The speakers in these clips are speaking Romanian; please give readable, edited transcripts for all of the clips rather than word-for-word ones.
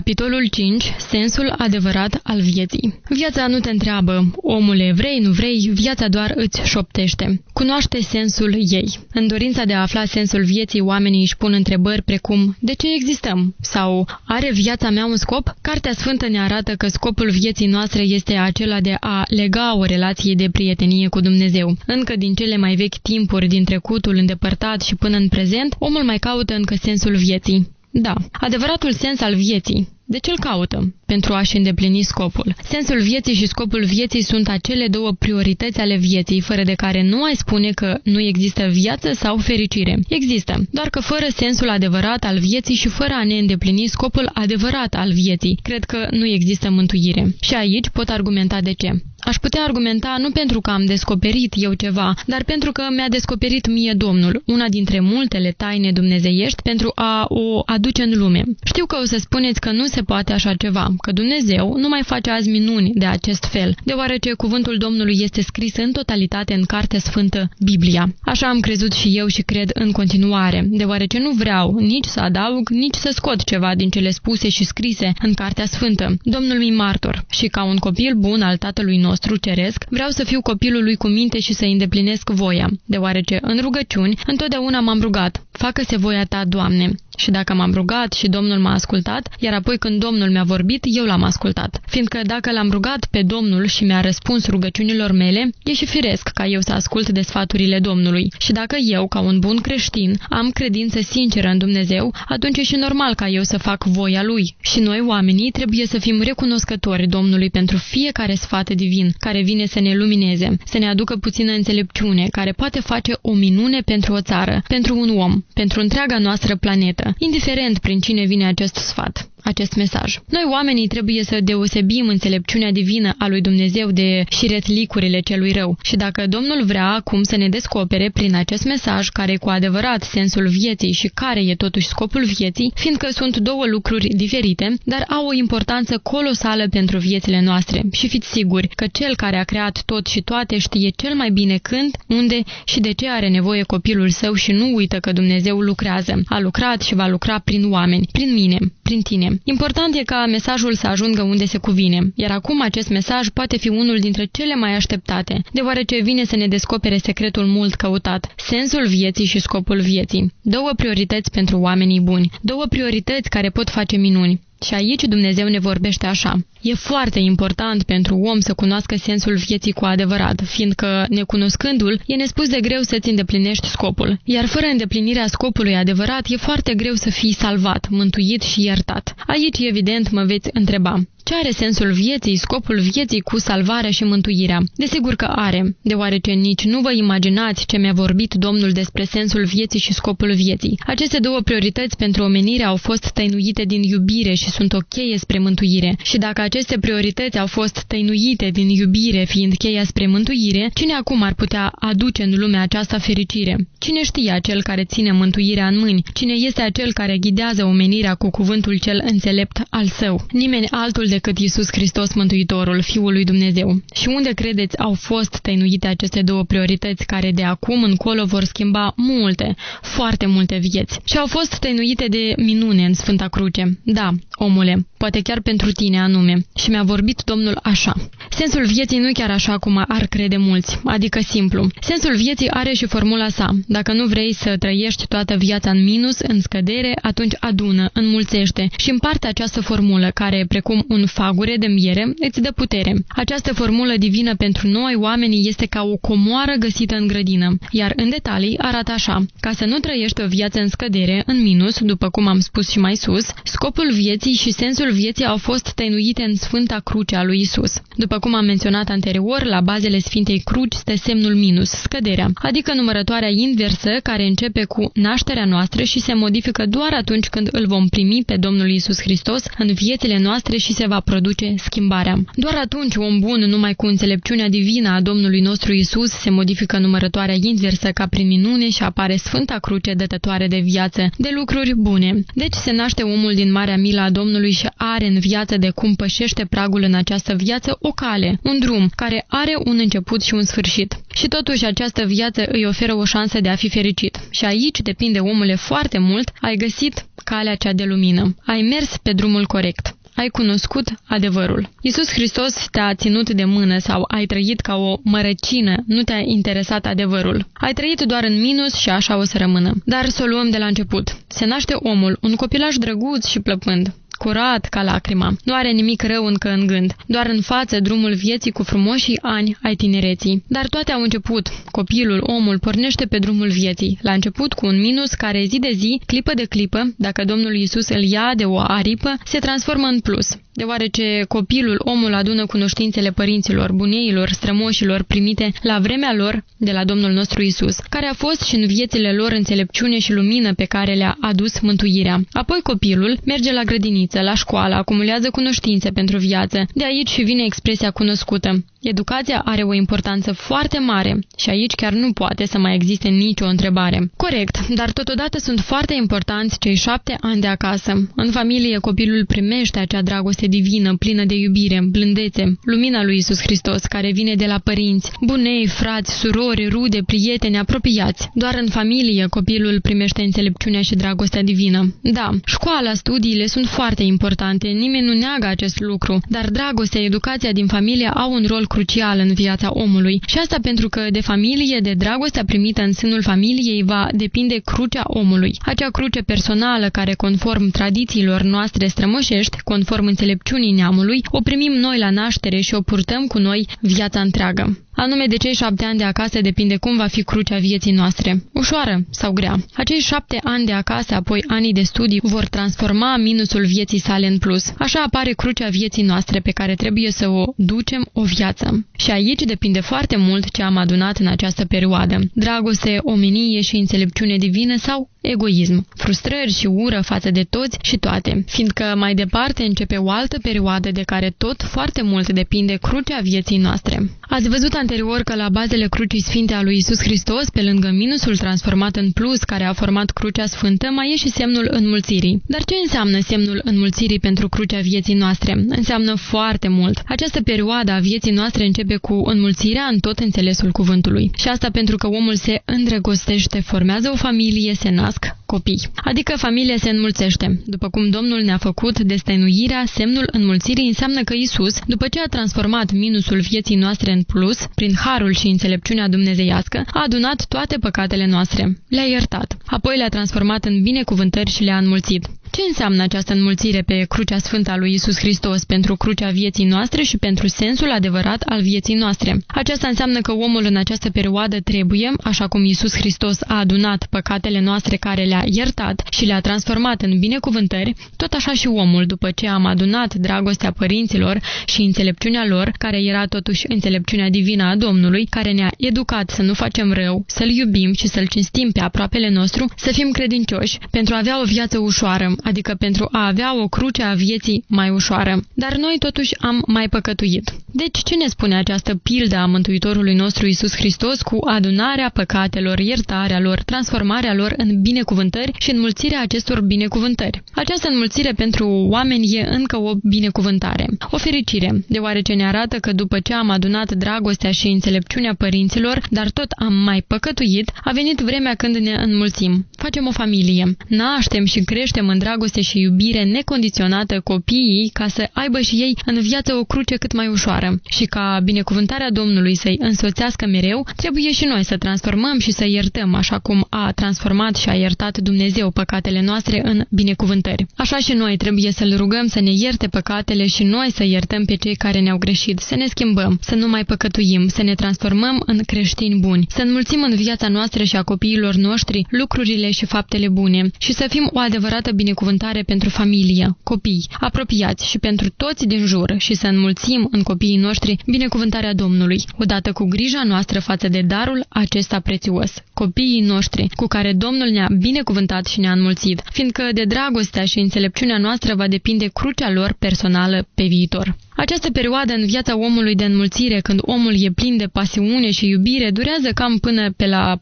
Capitolul 5. Sensul adevărat al vieții. Viața nu te întreabă, omule, vrei, nu vrei, viața doar îți șoptește. Cunoaște sensul ei. În dorința de a afla sensul vieții, oamenii își pun întrebări precum, de ce existăm? Sau, are viața mea un scop? Cartea Sfântă ne arată că scopul vieții noastre este acela de a lega o relație de prietenie cu Dumnezeu. Încă din cele mai vechi timpuri, din trecutul îndepărtat și până în prezent, omul mai caută încă sensul vieții. Da, adevăratul sens al vieții. De ce îl caută? Pentru a-și îndeplini scopul. Sensul vieții și scopul vieții sunt acele două priorități ale vieții, fără de care nu ai spune că nu există viață sau fericire. Există, doar că fără sensul adevărat al vieții și fără a ne îndeplini scopul adevărat al vieții, cred că nu există mântuire. Și aici pot argumenta de ce. Aș putea argumenta nu pentru că am descoperit eu ceva, dar pentru că mi-a descoperit mie Domnul, una dintre multele taine dumnezeiești, pentru a o aduce în lume. Știu că o să spuneți că nu se poate așa ceva, că Dumnezeu nu mai face azi minuni de acest fel, deoarece cuvântul Domnului este scris în totalitate în Cartea Sfântă, Biblia. Așa am crezut și eu și cred în continuare, deoarece nu vreau nici să adaug, nici să scot ceva din cele spuse și scrise în Cartea Sfântă. Domnul mi martor și ca un copil bun al Tatălui nostru ceresc, vreau să fiu copilul lui cu minte și să îndeplinesc voia, deoarece în rugăciuni întotdeauna m-am rugat, facă-se voia ta, Doamne. Și dacă m-am rugat și Domnul m-a ascultat, iar apoi când Domnul mi-a vorbit, eu l-am ascultat. Fiindcă dacă l-am rugat pe Domnul și mi-a răspuns rugăciunilor mele, e și firesc ca eu să ascult de sfaturile Domnului. Și dacă eu, ca un bun creștin, am credință sinceră în Dumnezeu, atunci e și normal ca eu să fac voia Lui. Și noi, oamenii, trebuie să fim recunoscători Domnului pentru fiecare sfat divin, care vine să ne lumineze, să ne aducă puțină înțelepciune, care poate face o minune pentru o țară, pentru un om, pentru întreaga noastră planetă, indiferent prin cine vine acest sfat, acest mesaj. Noi, oamenii, trebuie să deosebim înțelepciunea divină a lui Dumnezeu de șiretlicurile celui rău. Și dacă Domnul vrea acum să ne descopere prin acest mesaj care e cu adevărat sensul vieții și care e totuși scopul vieții, fiindcă sunt două lucruri diferite, dar au o importanță colosală pentru viețile noastre. Și fiți siguri că Cel care a creat tot și toate știe cel mai bine când, unde și de ce are nevoie copilul său și nu uită că Dumnezeu lucrează. A lucrat și va lucra prin oameni, prin mine, prin tine. Important e ca mesajul să ajungă unde se cuvine, iar acum acest mesaj poate fi unul dintre cele mai așteptate, deoarece vine să ne descopere secretul mult căutat, sensul vieții și scopul vieții. Două priorități pentru oamenii buni, două priorități care pot face minuni. Și aici Dumnezeu ne vorbește așa. E foarte important pentru om să cunoască sensul vieții cu adevărat, fiindcă, necunoscându-l, e nespus de greu să-ți îndeplinești scopul. Iar fără îndeplinirea scopului adevărat, e foarte greu să fii salvat, mântuit și iertat. Aici, evident, mă veți întreba. Ce are sensul vieții, scopul vieții cu salvarea și mântuirea? Desigur că are, deoarece nici nu vă imaginați ce mi-a vorbit Domnul despre sensul vieții și scopul vieții. Aceste două priorități pentru omenire au fost tăinuite din iubire și sunt o cheie spre mântuire. Și dacă aceste priorități au fost tăinuite din iubire fiind cheia spre mântuire, cine acum ar putea aduce în lumea aceasta fericire? Cine știe acel care ține mântuirea în mâini? Cine este acel care ghidează omenirea cu cuvântul cel înțelept al său? Nimeni altul decât Iisus Hristos Mântuitorul, Fiul lui Dumnezeu. Și unde credeți au fost tăinuite aceste două priorități care de acum încolo vor schimba multe, foarte multe vieți? Și au fost tăinuite de minune în Sfânta Cruce. Da, omule, poate chiar pentru tine anume. Și mi-a vorbit Domnul așa. Sensul vieții nu chiar așa cum ar crede mulți, adică simplu. Sensul vieții are și formula sa. Dacă nu vrei să trăiești toată viața în minus, în scădere, atunci adună, înmulțește și împarte această formulă care, precum un fagure de miere, îți dă putere. Această formulă divină pentru noi, oamenii, este ca o comoară găsită în grădină, iar în detalii arată așa. Ca să nu trăiești o viață în scădere, în minus, după cum am spus și mai sus, scopul vieții și sensul vieții au fost tăinuite în Sfânta Cruce a lui Isus. După cum am menționat anterior, la bazele Sfintei Cruci stă semnul minus, scăderea, adică numărătoarea inversă care începe cu nașterea noastră și se modifică doar atunci când îl vom primi pe Domnul Iisus Hristos în viețile noastre și se va produce schimbarea. Doar atunci om bun, numai cu înțelepciunea divină a Domnului nostru Iisus, se modifică numărătoarea inversă ca prin minune și apare Sfânta Cruce dătătoare de viață, de lucruri bune. Deci se naște omul din marea milă a Domnului și are în viață de cum pășește pragul în această viață o cale, un drum, care are un început și un sfârșit. Și totuși această viață îi oferă o șansă de a fi fericit. Și aici depinde, omule, foarte mult, ai găsit calea cea de lumină. Ai mers pe drumul corect. Ai cunoscut adevărul. Iisus Hristos te-a ținut de mână sau ai trăit ca o mărăcină, nu te-a interesat adevărul. Ai trăit doar în minus și așa o să rămână. Dar să o luăm de la început. Se naște omul, un copilaj drăguț și plăpând, curat ca lacrima. Nu are nimic rău încă în gând, doar în față drumul vieții cu frumoșii ani ai tinereții. Dar toate au început. Copilul, omul, pornește pe drumul vieții. La început cu un minus care zi de zi, clipă de clipă, dacă Domnul Iisus îl ia de o aripă, se transformă în plus. Deoarece copilul, omul adună cunoștințele părinților, buneilor, strămoșilor primite la vremea lor de la Domnul nostru Iisus, care a fost și în viețile lor înțelepciune și lumină pe care le-a adus mântuirea. Apoi copilul merge la grădiniță, la școală, acumulează cunoștințe pentru viață. De aici și vine expresia cunoscută. Educația are o importanță foarte mare și aici chiar nu poate să mai existe nicio întrebare. Corect, dar totodată sunt foarte importanți cei 7 ani de acasă. În familie copilul primește acea dragoste divină, plină de iubire, blândețe, lumina lui Iisus Hristos care vine de la părinți, bunei, frați, surori, rude, prieteni, apropiați. Doar în familie copilul primește înțelepciunea și dragostea divină. Da, școala, studiile sunt foarte importante, nimeni nu neagă acest lucru, dar dragostea, educația din familie au un rol crucial în viața omului. Și asta pentru că de familie, de dragostea primită în sânul familiei va depinde crucea omului. Acea cruce personală care, conform tradițiilor noastre strămoșești, conform înțelepciunii neamului, o primim noi la naștere și o purtăm cu noi viața întreagă. Anume de cei 7 ani de acasă depinde cum va fi crucea vieții noastre, ușoară sau grea. Acei 7 ani de acasă, apoi anii de studii, vor transforma minusul vieții sale în plus. Așa apare crucea vieții noastre pe care trebuie să o ducem o viață. Și aici depinde foarte mult ce am adunat în această perioadă. Dragoste, omenie și înțelepciune divină sau egoism, frustrări și ură față de toți și toate, fiindcă mai departe începe o altă perioadă de care tot foarte mult depinde crucea vieții noastre. Ați văzut anterior că la bazele crucii sfinte a lui Iisus Hristos, pe lângă minusul transformat în plus care a format crucea sfântă, mai e și semnul înmulțirii. Dar ce înseamnă semnul înmulțirii pentru crucea vieții noastre? Înseamnă foarte mult. Această perioadă a vieții noastre începe cu înmulțirea în tot înțelesul cuvântului. Și asta pentru că omul se îndrăgostește, formează o familie, se nasc copii. Adică familia se înmulțește. După cum Domnul ne-a făcut destăinuirea, semnul înmulțirii înseamnă că Iisus, după ce a transformat minusul vieții noastre în plus, prin harul și înțelepciunea dumnezeiască, a adunat toate păcatele noastre. Le-a iertat. Apoi le-a transformat în binecuvântări și le-a înmulțit. Ce înseamnă această înmulțire pe crucea sfântă a lui Iisus Hristos pentru crucea vieții noastre și pentru sensul adevărat al vieții noastre? Aceasta înseamnă că omul în această perioadă trebuie, așa cum Iisus Hristos a adunat păcatele noastre care le-a iertat și le-a transformat în binecuvântări, tot așa și omul, după ce am adunat dragostea părinților și înțelepciunea lor, care era totuși înțelepciunea divină a Domnului, care ne-a educat să nu facem rău, să-L iubim și să-L cinstim pe aproapele nostru, să fim credincioși pentru a avea o viață ușoară, adică pentru a avea o cruce a vieții mai ușoară. Dar noi totuși am mai păcătuit. Deci ce ne spune această pildă a Mântuitorului nostru Iisus Hristos cu adunarea păcatelor, iertarea lor, transformarea lor în binecuvântări și înmulțirea acestor binecuvântări? Această înmulțire pentru oameni e încă o binecuvântare, o fericire, deoarece ne arată că după ce am adunat dragostea și înțelepciunea părinților, dar tot am mai păcătuit, a venit vremea când ne înmulțim. Facem o familie, naștem și creștem în dragoste și iubire necondiționată copiii ca să aibă și ei în viață o cruce cât mai ușoară. Și ca binecuvântarea Domnului să-i însoțească mereu, trebuie și noi să transformăm și să iertăm, așa cum a transformat și a iertat Dumnezeu păcatele noastre în binecuvântări. Așa și noi trebuie să-L rugăm să ne ierte păcatele și noi să iertăm pe cei care ne-au greșit, să ne schimbăm, să nu mai păcătuim, să ne transformăm în creștini buni, să înmulțim în viața noastră și a copiilor noștri lucrurile și faptele bune și să fim o adevărată binecuvântare pentru familie, copii, apropiați și pentru toți din jur și să înmulțim în copiii noștri binecuvântarea Domnului, odată cu grija noastră față de darul acesta prețios, copiii noștri, cu care Domnul ne-a binecuvântat și ne-a înmulțit, fiindcă de dragostea și înțelepciunea noastră va depinde crucea lor personală pe viitor. Această perioadă în viața omului de înmulțire, când omul e plin de pasiune și iubire, durează cam până pe la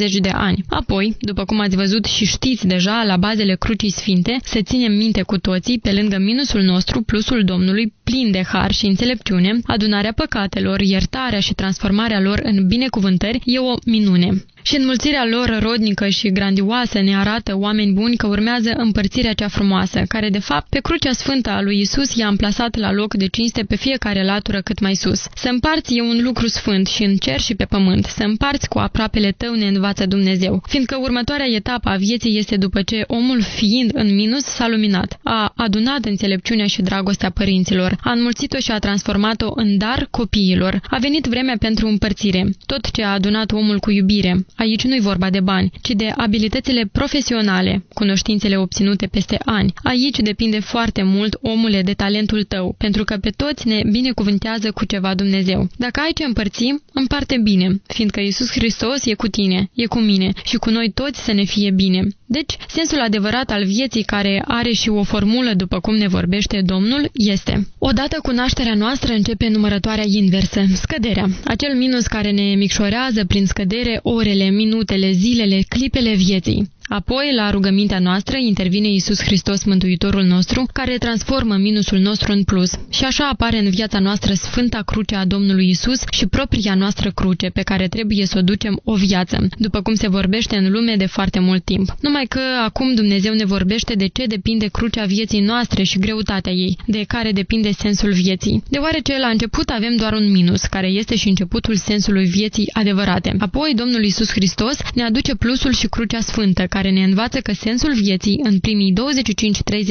45-50 de ani. Apoi, după cum ați văzut și știți deja, la bazele crucii sfinte, să ținem minte cu toții, pe lângă minusul nostru, plusul Domnului, plin de har și înțelepciune, adunarea păcatelor, iertarea și transformarea lor în binecuvântări e o minune. Și înmulțirea lor rodnică și grandioasă ne arată, oameni buni, că urmează împărțirea cea frumoasă, care de fapt pe crucea sfântă a lui Isus i-a amplasat la loc de cinste pe fiecare latură cât mai sus. Să împarți e un lucru sfânt și în cer și pe pământ. Să împarți cu aproapele tău ne învață Dumnezeu, fiindcă următoarea etapă a vieții este după ce omul, fiind în minus, s-a luminat. A adunat înțelepciunea și dragostea părinților, a înmulțit-o și a transformat-o în dar copiilor. A venit vremea pentru împărțire. Tot ce a adunat omul cu iubire. Aici nu-i vorba de bani, ci de abilitățile profesionale, cunoștințele obținute peste ani. Aici depinde foarte mult, omule, de talentul tău, pentru că pe toți ne binecuvântează cu ceva Dumnezeu. Dacă ai ce împărți, împarte bine, fiindcă Iisus Hristos e cu tine, e cu mine și cu noi toți să ne fie bine. Deci, sensul adevărat al vieții, care are și o formulă după cum ne vorbește Domnul, este: odată cu nașterea noastră începe numărătoarea inversă, scăderea, acel minus care ne micșorează prin scădere orele, minutele, zilele, clipele vieții. Apoi, la rugămintea noastră, intervine Iisus Hristos, Mântuitorul nostru, care transformă minusul nostru în plus. Și așa apare în viața noastră Sfânta Cruce a Domnului Iisus și propria noastră cruce, pe care trebuie să o ducem o viață, după cum se vorbește în lume de foarte mult timp. Numai că acum Dumnezeu ne vorbește de ce depinde crucea vieții noastre și greutatea ei, de care depinde sensul vieții. Deoarece la început avem doar un minus, care este și începutul sensului vieții adevărate. Apoi Domnul Iisus Hristos ne aduce plusul și crucea sfântă, care ne învață că sensul vieții în primii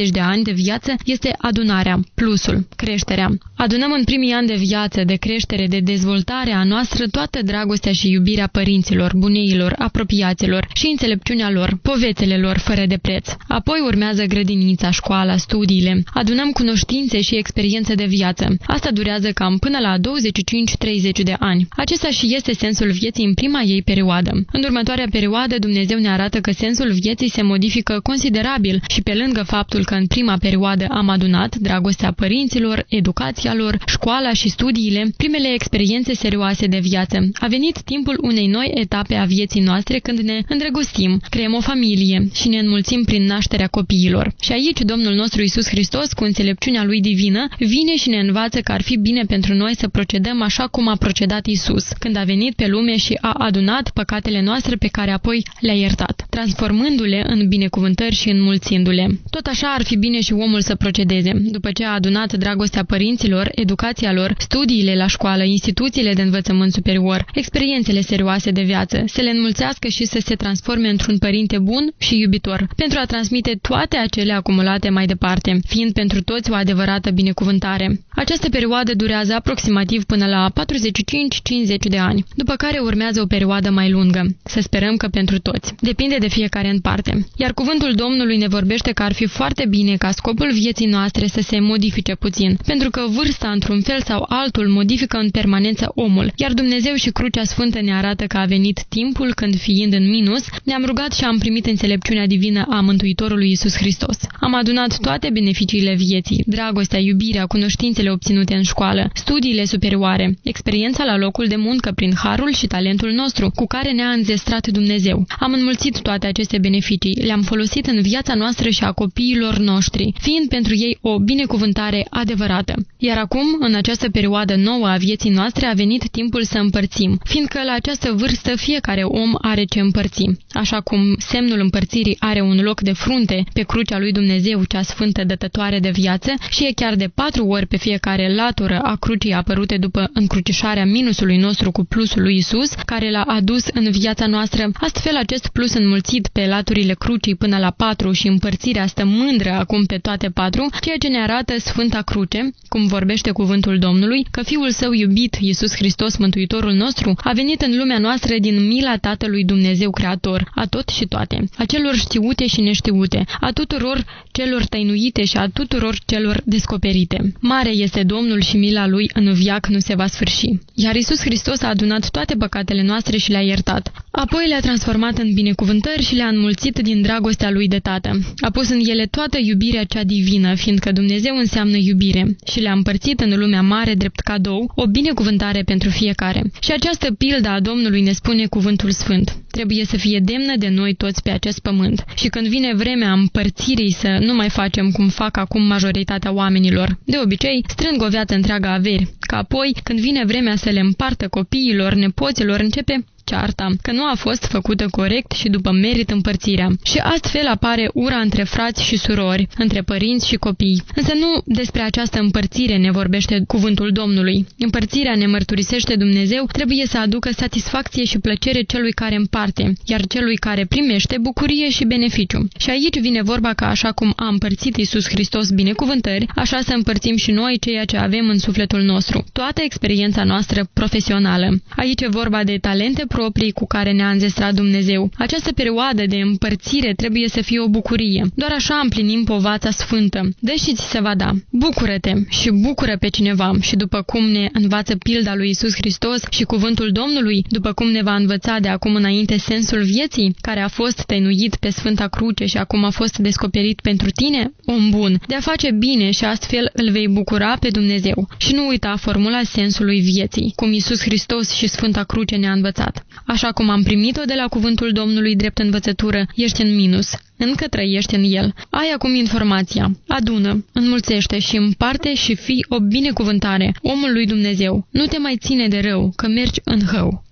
25-30 de ani de viață este adunarea, plusul, creșterea. Adunăm în primii ani de viață, de creștere, de dezvoltare a noastră toată dragostea și iubirea părinților, buneilor, apropiaților și înțelepciunea lor, povețele lor fără de preț. Apoi urmează grădinița, școala, studiile. Adunăm cunoștințe și experiență de viață. Asta durează cam până la 25-30 de ani. Acesta și este sensul vieții în prima ei perioadă. În următoarea perioadă Dumnezeu ne arată că sensul vieții se modifică considerabil și pe lângă faptul că în prima perioadă am adunat dragostea părinților, educația lor, școala și studiile, primele experiențe serioase de viață, a venit timpul unei noi etape a vieții noastre când ne îndrăgostim, creăm o familie și ne înmulțim prin nașterea copiilor. Și aici Domnul nostru Iisus Hristos, cu înțelepciunea Lui divină, vine și ne învață că ar fi bine pentru noi să procedăm așa cum a procedat Iisus, când a venit pe lume și a adunat păcatele noastre pe care apoi le-a iertat, transformându-le în binecuvântări și înmulțindu-le. Tot așa ar fi bine și omul să procedeze, după ce a adunat dragostea părinților, educația lor, studiile la școală, instituțiile de învățământ superior, experiențele serioase de viață, să le înmulțească și să se transforme într-un părinte bun și iubitor, pentru a transmite toate acele acumulate mai departe, fiind pentru toți o adevărată binecuvântare. Această perioadă durează aproximativ până la 45-50 de ani, după care urmează o perioadă mai lungă. Să sperăm că pentru toți. Depinde de fiecare în parte. Iar cuvântul Domnului ne vorbește că ar fi foarte bine ca scopul vieții noastre să se modifice puțin, pentru că vârsta, într-un fel sau altul, modifică în permanență omul, iar Dumnezeu și Crucea Sfântă ne arată că a venit timpul când, fiind în minus, ne-am rugat și am primit înțelepciunea divină a Mântuitorului Iisus Hristos. Am adunat toate beneficiile vieții, dragostea, iubirea, cunoștințele obținute în școală, studiile superioare, experiența la locul de muncă prin harul și talentul nostru, cu care ne-a înzestrat Dumnezeu. Am înmulțit toate aceste beneficii, le-am folosit în viața noastră și a copiilor noștri, fiind pentru ei o binecuvântare adevărată. Iar acum, în această perioadă nouă a vieții noastre, a venit timpul să împărțim, fiindcă la această vârstă fiecare om are ce împărți. Așa cum semnul împărțirii are un loc de frunte pe crucea lui Dumnezeu, cea sfântă dătătoare de viață, și e chiar de 4 ori pe fiecare latură a crucii apărute după încrucișarea minusului nostru cu plusul lui Isus, care l-a adus în viața noastră, astfel acest plus înmulțit pe laturile crucii până la 4 și împărțirea stă mândră acum pe toate 4, ceea ce ne arată Sfânta Cruce, cum vorbește cuvântul Domnului, că Fiul Său iubit, Iisus Hristos, Mântuitorul nostru, a venit în lumea noastră din mila Tatălui Dumnezeu Creator, a tot și toate, a celor știute și neștiute, a tuturor celor tăinuite și a tuturor celor descoperite. Mare este Domnul și mila Lui în veac nu se va sfârși. Iar Iisus Hristos a adunat toate păcatele noastre și le-a iertat. Apoi le-a transformat în binecuvântări și le-a înmulțit din dragostea Lui de Tată. A pus în ele toată iubirea cea divină, fiindcă Dumnezeu înseamnă iubire, și le-a împărțit în lumea mare drept cadou, o binecuvântare pentru fiecare. Și această pildă a Domnului ne spune cuvântul Sfânt. Trebuie să fie demnă de noi toți pe acest pământ. Și când vine vremea împărțirii să nu mai facem cum fac acum majoritatea oamenilor. De obicei, strâng o viață întreagă averi, că apoi, când vine vremea să le împartă copiilor, nepoților, începe cearta, că nu a fost făcută corect și după merit împărțirea. Și astfel apare ura între frați și surori, între părinți și copii. Însă nu despre această împărțire ne vorbește cuvântul Domnului. Împărțirea, ne mărturisește Dumnezeu, trebuie să aducă satisfacție și plăcere celui care împarte, iar celui care primește bucurie și beneficiu. Și aici vine vorba că așa cum a împărțit Iisus Hristos binecuvântări, așa să împărțim și noi ceea ce avem în sufletul nostru, toată experiența noastră profesională. Aici e vorba de talente proprii cu care ne-a înzestrat Dumnezeu. Această perioadă de împărțire trebuie să fie o bucurie. Doar așa împlinim povața sfântă. Dă și ți se va da. Bucură-te și bucură pe cineva și după cum ne învață pilda lui Iisus Hristos și cuvântul Domnului, după cum ne va învăța de acum înainte sensul vieții, care a fost tăinuit pe Sfânta Cruce și acum a fost descoperit pentru tine, om bun, de a face bine și astfel îl vei bucura pe Dumnezeu. Și nu uita formula sensului vieții, cum Iisus Hristos și Sfânta Cruce ne-a învățat. Așa cum am primit-o de la cuvântul Domnului drept învățătură, ești în minus. Încă trăiești în el. Ai acum informația. Adună, înmulțește și împarte și fii o binecuvântare, omul lui Dumnezeu. Nu te mai ține de rău, că mergi în hău.